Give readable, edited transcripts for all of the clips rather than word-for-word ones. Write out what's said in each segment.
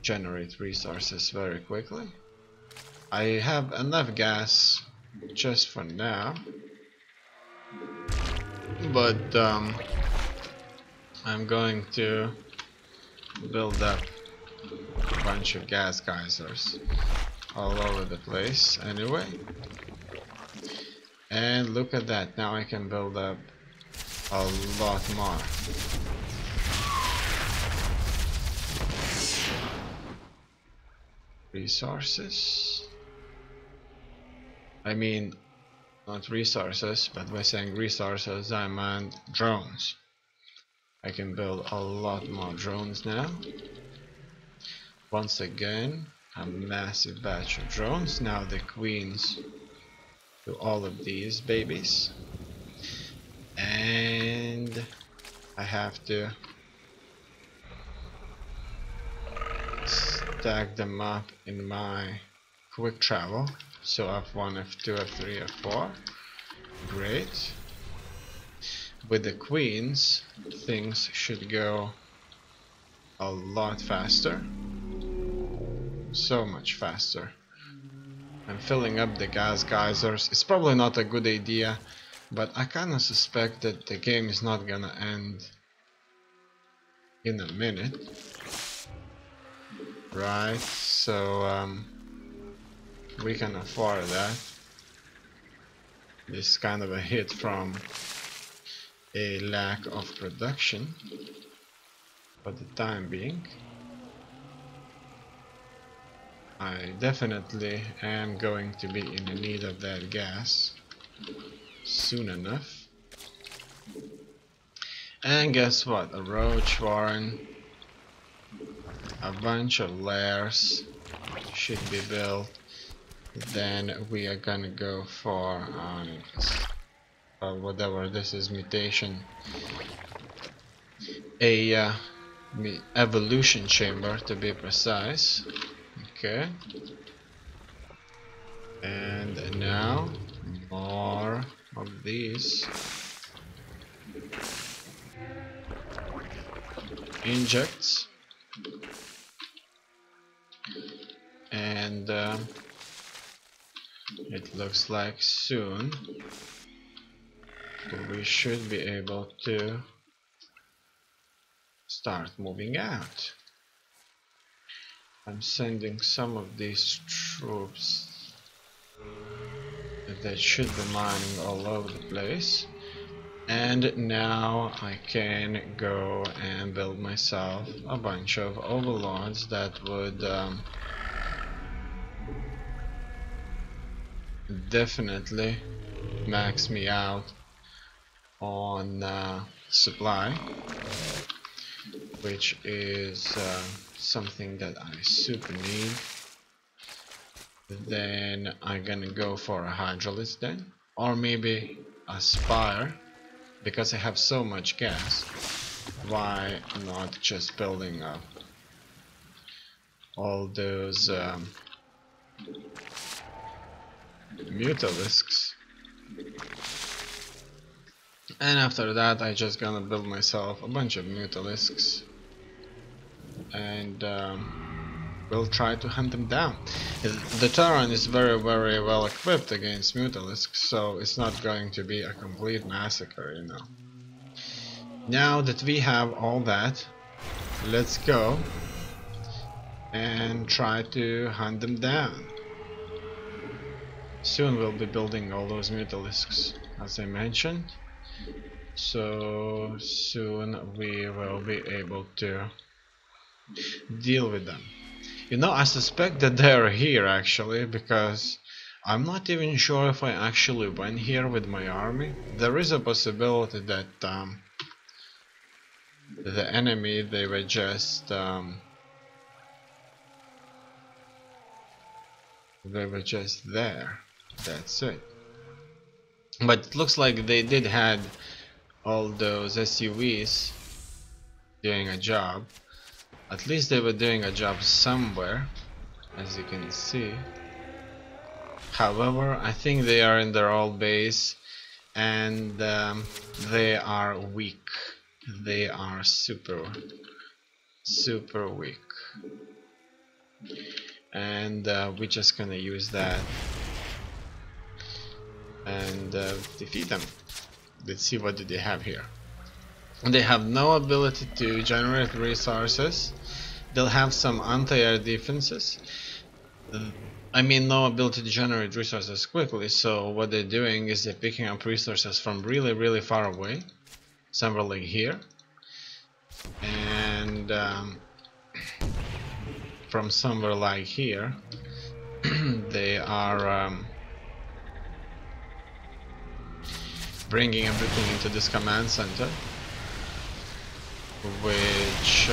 generate resources very quickly. I have enough gas just for now, but I'm going to build up a bunch of gas geysers all over the place anyway. And look at that, now I can build up a lot more. Resources. I mean, not resources, but by saying resources I meant drones. I can build a lot more drones now. Once again, a massive batch of drones. Now the queens to all of these babies. And I have to stack them up in my quick travel. So F1, F2, F3, F4. Great. With the queens, things should go a lot faster. So much faster. I'm filling up the gas geysers. It's probably not a good idea, but I kinda suspect that the game is not gonna end in a minute. Right, so we can afford that. This is kind of a hit from a lack of production for the time being. I definitely am going to be in the need of that gas soon enough. And guess what? A roach warren, a bunch of lairs should be built. Then we are gonna go for whatever this is, mutation, a evolution chamber to be precise. Okay, and now more of these injects, and it looks like soon we should be able to start moving out. I'm sending some of these troops that should be mining all over the place, and now I can go and build myself a bunch of overlords that would definitely max me out on supply, which is something that I super need. Then I'm gonna go for a hydraulics then, or maybe a spire, because I have so much gas. Why not just building up all those mutalisks, and after that I just gonna build myself a bunch of mutalisks, and we'll try to hunt them down. The Terran is very well equipped against mutalisks, so it's not going to be a complete massacre, you know. Now that we have all that, let's go and try to hunt them down. Soon we'll be building all those mutalisks, as I mentioned, so soon we will be able to deal with them. You know, I suspect that they're here actually, because I'm not even sure if I actually went here with my army. There is a possibility that the enemy, they were just there. That's it. But it looks like they did had all those SUVs doing a job. At least they were doing a job somewhere, as you can see. However, I think they are in their old base, and they are weak. They are super weak. and we're just gonna use that and defeat them. Let's see what do they have here. They have no ability to generate resources. They'll have some anti-air defenses. I mean, no ability to generate resources quickly, so what they're doing is they're picking up resources from really far away, somewhere like here, and from somewhere like here they are bringing everything into this command center, which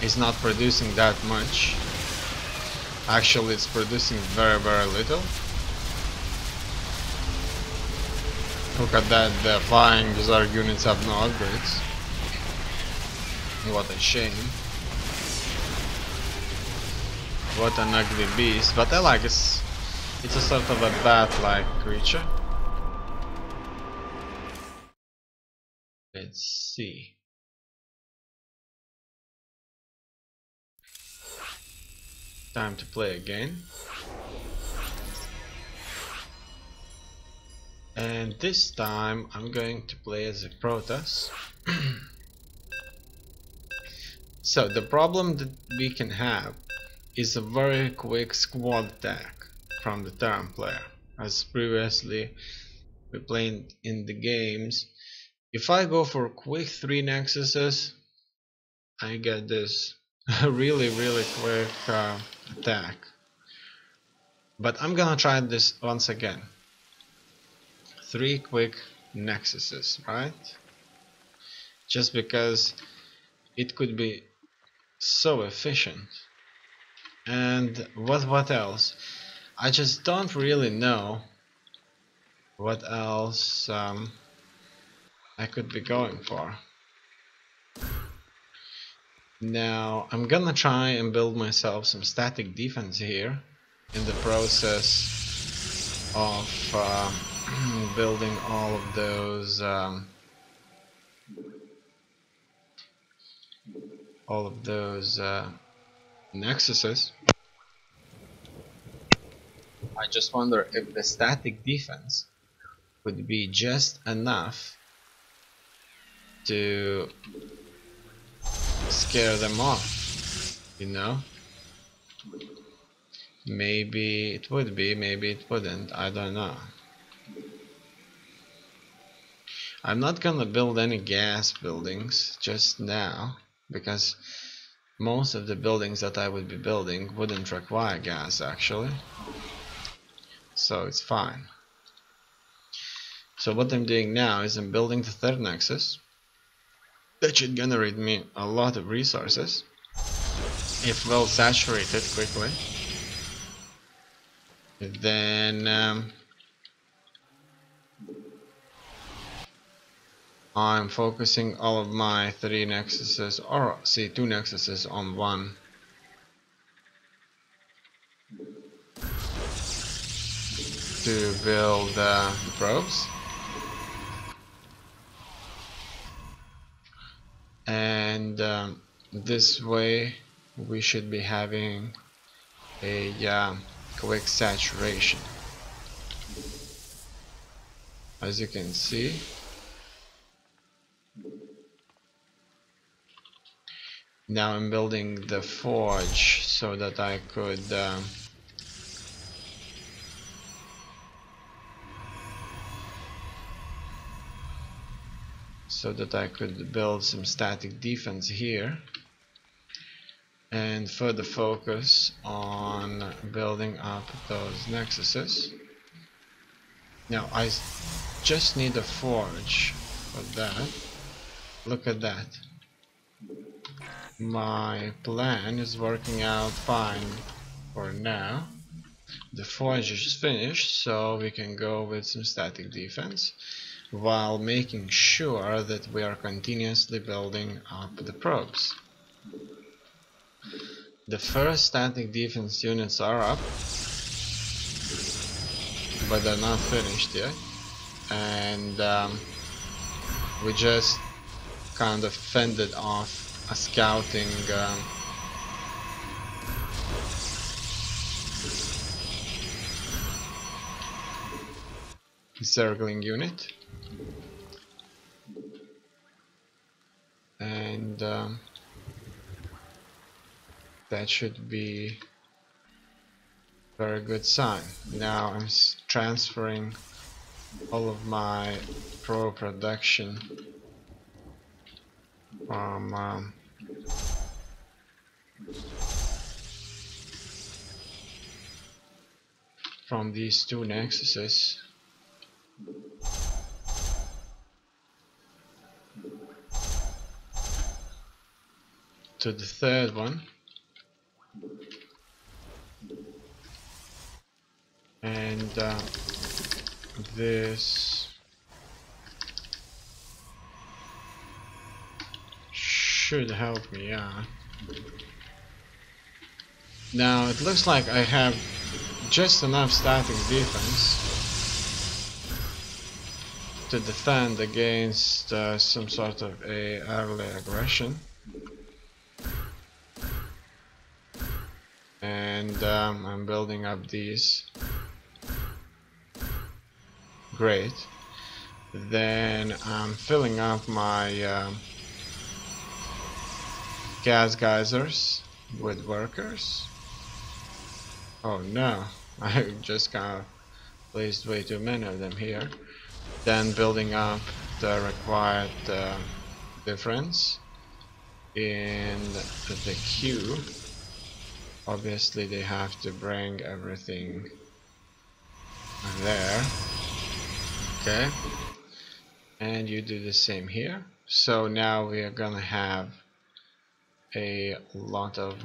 is not producing that much. Actually, it's producing very little. Look at that, the flying bizarre units have no upgrades. What a shame. What an ugly beast, but I like it. It's a sort of a bat-like creature. Let's see. Time to play again. And this time I'm going to play as a Protoss. So the problem that we can have is a very quick squad attack from the Terran player. As previously we played in the games, if I go for quick 3 Nexuses, I get this really quick attack. But I'm gonna try this once again. 3 quick Nexuses, right? Just because it could be so efficient. And what else? I just don't really know what else I could be going for. Now I'm gonna try and build myself some static defense here in the process of building all of those Nexuses. I just wonder if the static defense would be just enough to scare them off, you know? Maybe it would be, maybe it wouldn't, I don't know. I'm not gonna build any gas buildings just now, because most of the buildings that I would be building wouldn't require gas actually. So it's fine. So what I'm doing now is I'm building the 3rd Nexus. That should generate me a lot of resources if well saturated quickly. Then I'm focusing all of my 3 Nexuses, or see 2 Nexuses on one. To build the probes. And this way we should be having a quick saturation. As you can see, now I'm building the forge so that I could build some static defense here and further focus on building up those Nexuses. Now I just need a forge for that. Look at that. My plan is working out fine for now. The forge is finished, so we can go with some static defense while making sure that we are continuously building up the probes. The first static defense units are up, but they're not finished yet, and We just kind of fended off a scouting circling unit, and that should be a very good sign. Now I'm transferring all of my pro production from these two nexuses to the third one, and this should help me out. Now it looks like I have just enough static defense to defend against some sort of a early aggression, and I'm building up these. Great. Then I'm filling up my gas geysers with workers. Oh no, I just kind of placed way too many of them here. Then building up the required difference in the queue. Obviously they have to bring everything there. Okay, and you do the same here. So now we are gonna have a lot of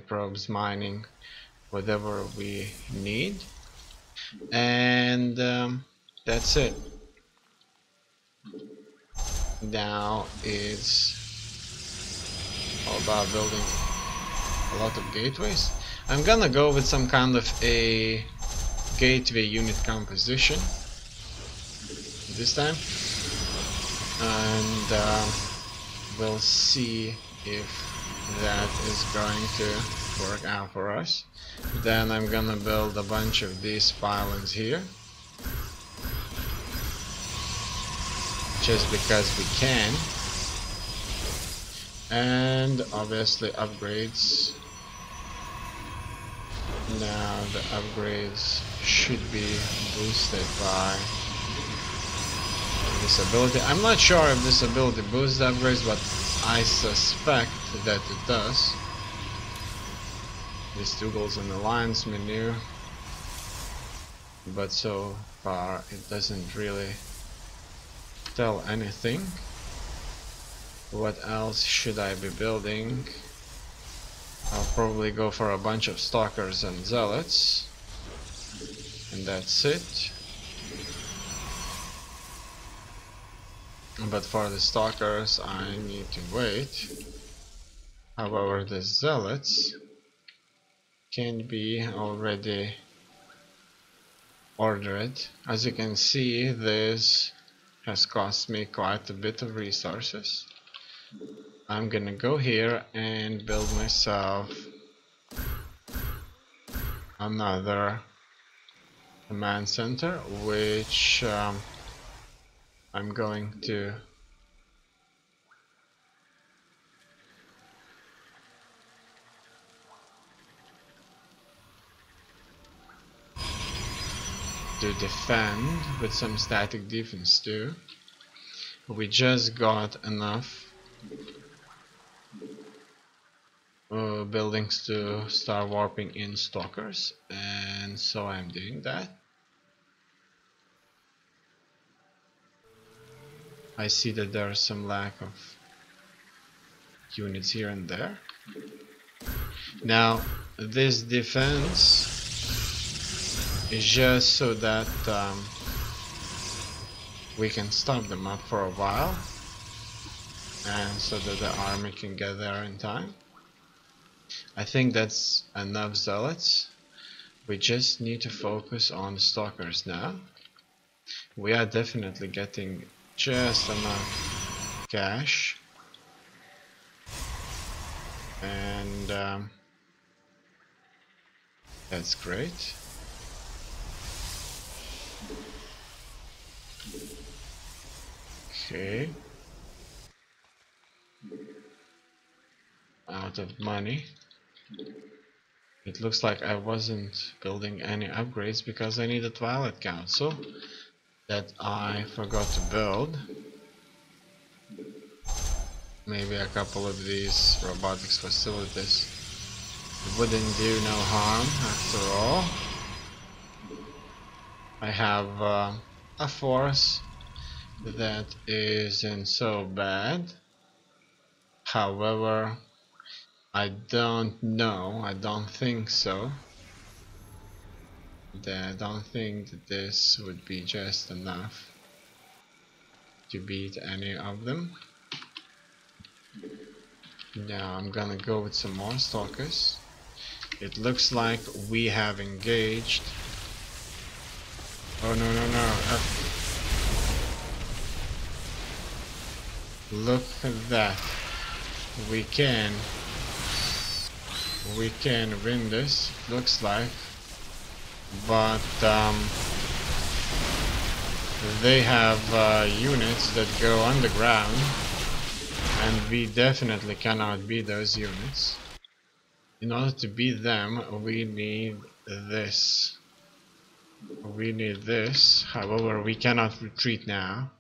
probes mining whatever we need, and that's it. Now it's all about building a lot of gateways. I'm gonna go with some kind of a gateway unit composition this time, and we'll see if that is going to work out for us. Then I'm gonna build a bunch of these pylons here, just because we can, and obviously upgrades. Now the upgrades should be boosted by this ability. I'm not sure if this ability boosts the upgrades, but I suspect that it does. These toggles in the alliance menu, but so far it doesn't really tell anything. What else should I be building? I'll probably go for a bunch of stalkers and zealots, and that's it. But for the stalkers I need to wait. However, the zealots can be already ordered. As you can see, this has cost me quite a bit of resources. I'm gonna go here and build myself another command center, which I'm going to defend with some static defense too. We just got enough buildings to start warping in stalkers, and so I'm doing that. I see that there's some lack of units here and there. Now this defense is just so that we can stop them up for a while, and so that the army can get there in time. I think that's enough zealots. We just need to focus on the stalkers now. We are definitely getting just enough cash. And that's great. Okay. Out of money. It looks like I wasn't building any upgrades because I need a Twilight Council that I forgot to build. Maybe a couple of these robotics facilities wouldn't do no harm after all. I have a force that isn't so bad. However, I don't know, I don't think so. I don't think that this would be just enough to beat any of them. Now I'm gonna go with some more stalkers. It looks like we have engaged. Oh no no no. Look at that. We can win this, looks like. But they have units that go underground, and we definitely cannot beat those units. In order to beat them, we need this. We need this. However, we cannot retreat now.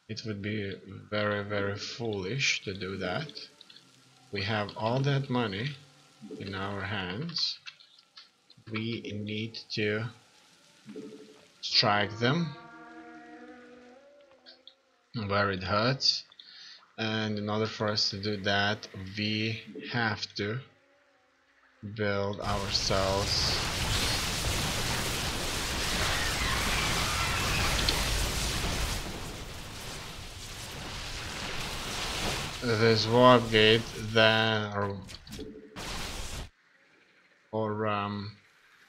It would be very, very foolish to do that. We have all that money in our hands. We need to strike them where it hurts, and in order for us to do that, we have to build ourselves this warp gate that or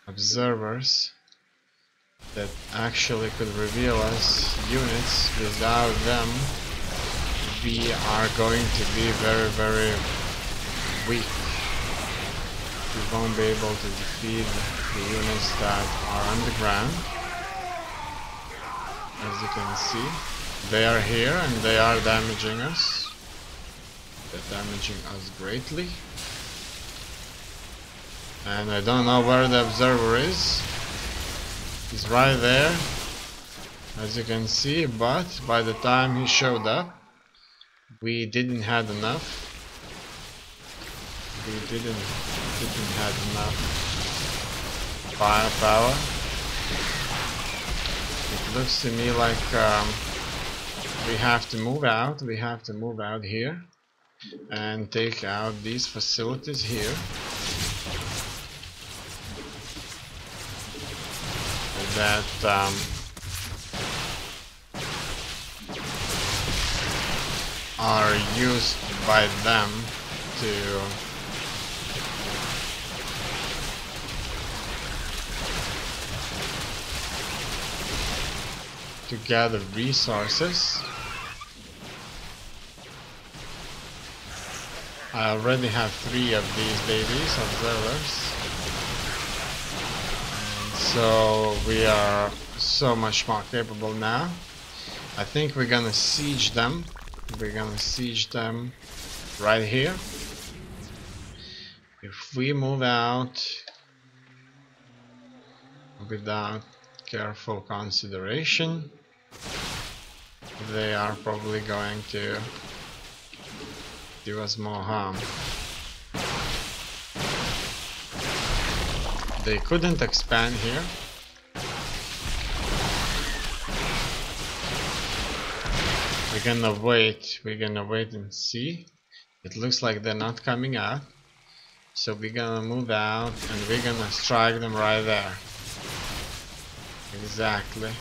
observers that actually could reveal us units. Without them, we are going to be very, very weak. We won't be able to defeat the units that are underground. As you can see, they are here and they are damaging us. They're damaging us greatly. And I don't know where the observer is. He's right there, as you can see, but by the time he showed up, we didn't have enough. We didn't have enough firepower. It looks to me like we have to move out. We have to move out here and take out these facilities here. That are used by them to gather resources. I already have 3 of these babies, observers. So we are so much more capable now. I think we're gonna siege them. We're gonna siege them right here. If we move out without careful consideration, they are probably going to do us more harm. They couldn't expand here. We're gonna wait and see. It looks like they're not coming out. So we're gonna move out and we're gonna strike them right there. Exactly.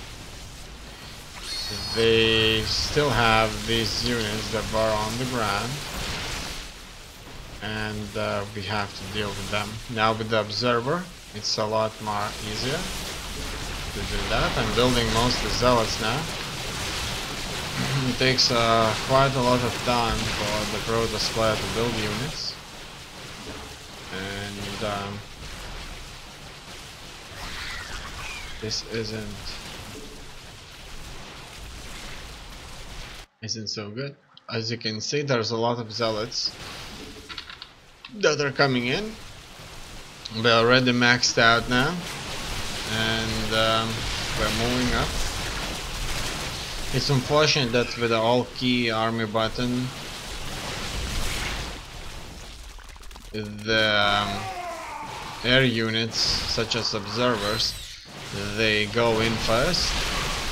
They still have these units that are on the ground. And we have to deal with them. Now with the observer, it's a lot more easier to do that. I'm building mostly zealots now. It takes quite a lot of time for the Protoss player to build units, and this isn't so good. As you can see, there's a lot of zealots that are coming in. We're already maxed out now, and we're moving up. It's unfortunate that with the all key army button, the air units such as observers, they go in first.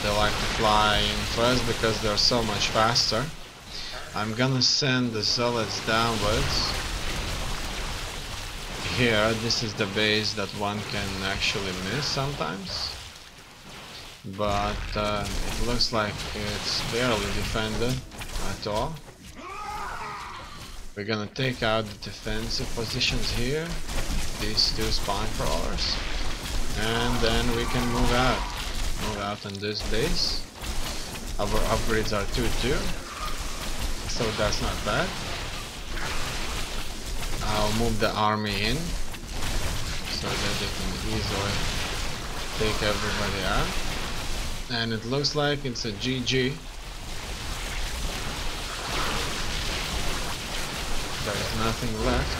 They like to fly in first because they're so much faster. I'm gonna send the zealots downwards. Here, this is the base that one can actually miss sometimes, but it looks like it's barely defended at all. We're gonna take out the defensive positions here, these two spawn crawlers, and then we can move out on this base. Our upgrades are 2-2, so that's not bad. I'll move the army in so that they can easily take everybody out. And it looks like it's a GG. There is nothing left.